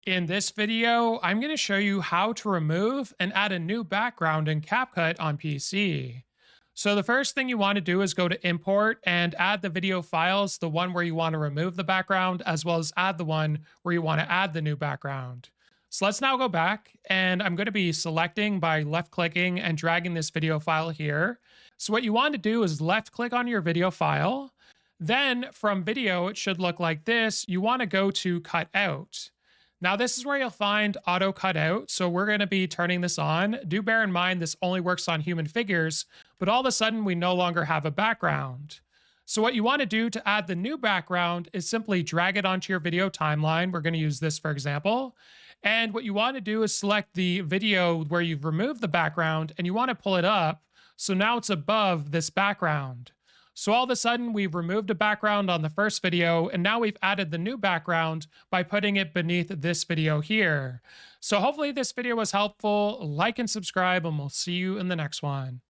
In this video, I'm going to show you how to remove and add a new background in CapCut on PC. So the first thing you want to do is go to import and add the video files, the one where you want to remove the background, as well as add the one where you want to add the new background. So let's now go back, and I'm going to be selecting by left clicking and dragging this video file here. So what you want to do is left click on your video file. Then from video, it should look like this. You want to go to cut out. Now, this is where you'll find auto cutout. So we're going to be turning this on. Do bear in mind, this only works on human figures, but all of a sudden we no longer have a background. So what you want to do to add the new background is simply drag it onto your video timeline. We're going to use this for example. And what you want to do is select the video where you've removed the background and you want to pull it up. So now it's above this background. So all of a sudden, we've removed a background on the first video, and now we've added the new background by putting it beneath this video here. So hopefully this video was helpful. Like and subscribe, and we'll see you in the next one.